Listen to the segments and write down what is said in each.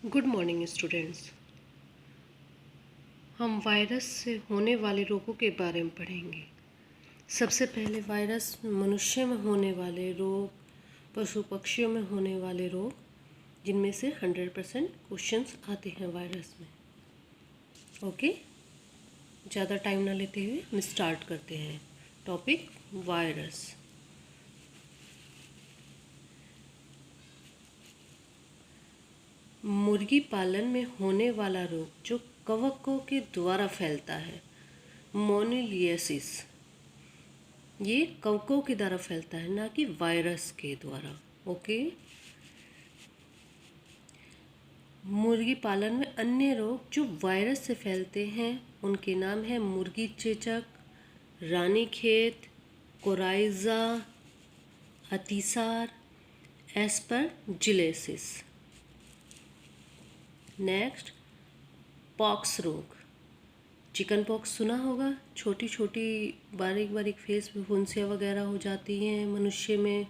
Good morning students. हम virus से होने वाले रोगों के बारे में पढ़ेंगे। सबसे पहले वायरस मनुष्य में होने वाले रोग, पशु पक्षियों में होने वाले रोग, जिनमें से 100% क्वेश्चंस आते हैं वायरस में। ओके, ज़्यादा टाइम ना लेते हुए हम स्टार्ट करते हैं। Topic virus. मुर्गी पालन में होने वाला रोग जो कवकों के द्वारा फैलता है, मोनिलियसिस, ये कवकों के द्वारा फैलता है, ना कि वायरस के द्वारा। ओके। मुर्गी पालन में अन्य रोग जो वायरस से फैलते हैं उनके नाम है मुर्गी चेचक, रानीखेत, कोराइजा, अतिसार, एस्परजिलोसिस। नेक्स्ट, पॉक्स रोग। चिकन पॉक्स सुना होगा, छोटी छोटी बारीक बारीक फेस पे फुंसियाँ वगैरह हो जाती हैं मनुष्य में,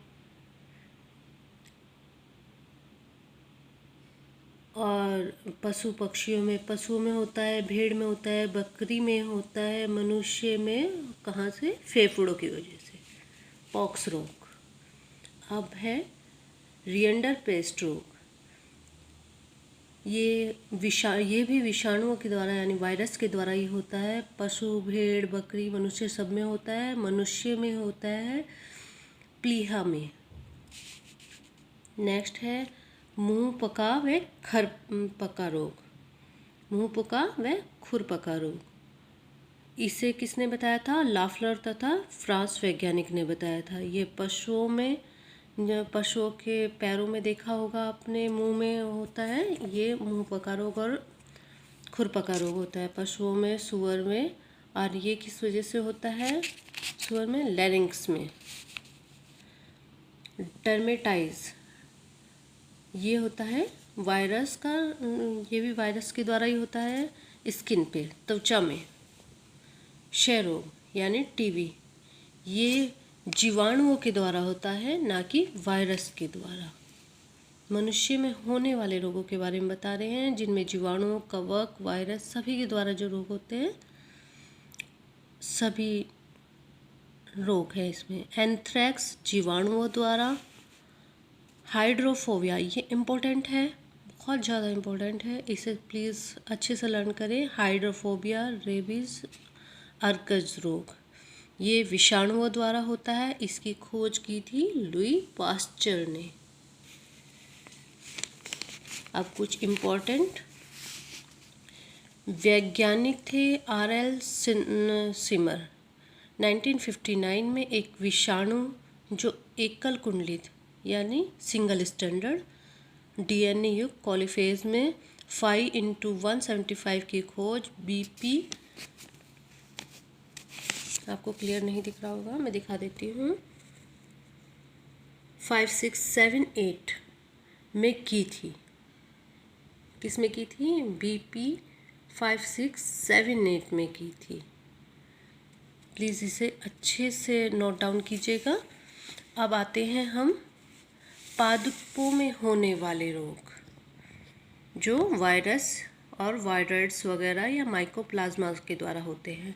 और पशु पक्षियों में, पशुओं में होता है, भेड़ में होता है, बकरी में होता है, मनुष्य में कहाँ से? फेफड़ों की वजह से, पॉक्स रोग। अब है रिएंडर पेस्ट रोग। ये भी विषाणुओं के द्वारा यानी वायरस के द्वारा ही होता है। पशु, भेड़, बकरी, मनुष्य सब में होता है। मनुष्य में होता है प्लीहा में। नेक्स्ट है मुंह पका व खर पका रोग। मुंह पका व खुर पका रोग, इसे किसने बताया था? लाफलर तथा फ्रांस वैज्ञानिक ने बताया था। ये पशुओं में, पशुओं के पैरों में देखा होगा आपने, मुंह में होता है ये मुंह पका रोग और खुर पका रोग होता है पशुओं में, सुअर में। और ये किस वजह से होता है? सुअर में लैरिंक्स में। डर्मेटाइज, ये होता है वायरस का, ये भी वायरस के द्वारा ही होता है, स्किन पे, त्वचा में। क्षय रोग यानी टीबी, ये जीवाणुओं के द्वारा होता है, ना कि वायरस के द्वारा। मनुष्य में होने वाले रोगों के बारे में बता रहे हैं, जिनमें जीवाणु, कवक, वायरस सभी के द्वारा जो रोग होते हैं, सभी रोग है इसमें। एंथ्रेक्स जीवाणुओं द्वारा। हाइड्रोफोबिया, ये इम्पोर्टेंट है, बहुत ज़्यादा इम्पोर्टेंट है, इसे प्लीज़ अच्छे से लर्न करें। हाइड्रोफोबिया, रेबीज, अर्कज रोग, ये विषाणुओं द्वारा होता है। इसकी खोज की थी लुई पास्चर ने। अब कुछ इम्पोर्टेंट वैज्ञानिक थे। आर.एल. सिमर 1959 में एक विषाणु जो एकल कुंडलित यानी सिंगल स्टैंडर्ड डीएनए युक्त कॉलीफेज में 5x175 की खोज बीपी, आपको क्लियर नहीं दिख रहा होगा, मैं दिखा देती हूँ, 5, 6, 7, 8 में की थी। किस में की थी? बीपी 5, 6, 7, 8 में की थी। प्लीज़ इसे अच्छे से नोट डाउन कीजिएगा। अब आते हैं हम पादपों में होने वाले रोग, जो वायरस और वायरस वगैरह या माइकोप्लाज्मा के द्वारा होते हैं।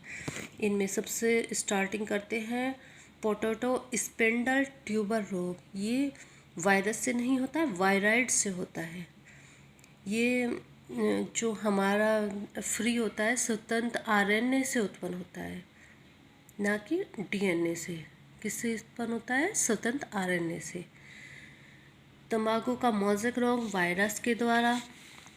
इनमें सबसे स्टार्टिंग करते हैं पोटैटो स्पिंडल ट्यूबर रोग। ये वायरस से नहीं होता है, वायराइड से होता है। ये जो हमारा फ्री होता है, स्वतंत्र आरएनए से उत्पन्न होता है, ना कि डीएनए से। किससे उत्पन्न होता है? स्वतंत्र आरएनए से। तंबाकू का मोज़ेक रोग वायरस के द्वारा।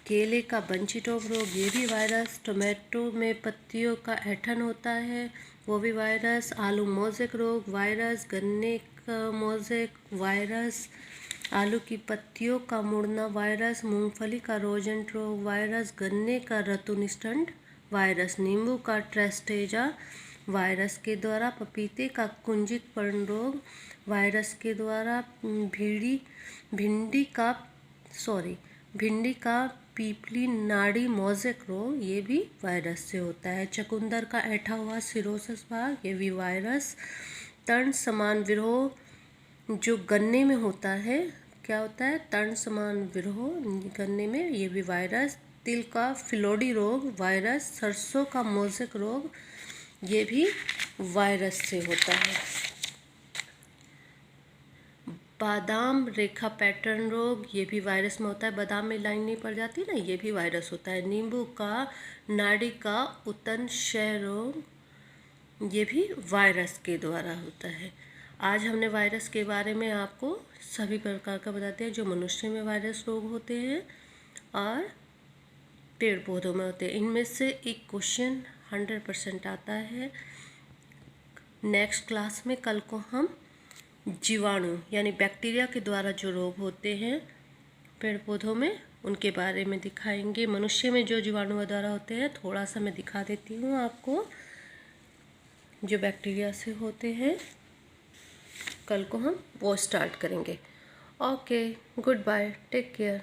केले का बंची टॉप रोग, ये भी वायरस। टोमेटो में पत्तियों का ऐंठन होता है, वो भी वायरस। आलू मोज़ेक रोग वायरस। गन्ने का मोज़ेक वायरस। आलू की पत्तियों का मुड़ना वायरस। मूंगफली का रोजेंट रोग वायरस। गन्ने का रतुनिस्टंट वायरस। नींबू का ट्रेस्टेजा वायरस के द्वारा। पपीते का कुंजितपर्ण रोग वायरस के द्वारा। भिंडी का पीपली नाड़ी मोज़ेक रोग, ये भी वायरस से होता है। चुकंदर का ऐठा हुआ सिरोसिस भाग, ये भी वायरस। तर्ण समान विरोह जो गन्ने में होता है, क्या होता है, तर्ण समान विरोह करने में, ये भी वायरस। तिल का फिलोडी रोग वायरस, सरसों का मोज़ेक रोग, ये भी वायरस से होता है। बादाम रेखा पैटर्न रोग, ये भी वायरस में होता है। बादाम में लाइन नहीं पड़ जाती ना, ये भी वायरस होता है। नींबू का नाड़ी का उतन क्षय रोग, ये भी वायरस के द्वारा होता है। आज हमने वायरस के बारे में आपको सभी प्रकार का बताते हैं, जो मनुष्य में वायरस रोग होते हैं और पेड़ पौधों में होते हैं। इनमें से एक क्वेश्चन 100% आता है। नेक्स्ट क्लास में कल को हम जीवाणु यानी बैक्टीरिया के द्वारा जो रोग होते हैं पेड़ पौधों में, उनके बारे में दिखाएंगे। मनुष्य में जो जीवाणु द्वारा होते हैं थोड़ा सा मैं दिखा देती हूँ आपको, जो बैक्टीरिया से होते हैं। कल को हम वो स्टार्ट करेंगे। Okay, good bye, take care.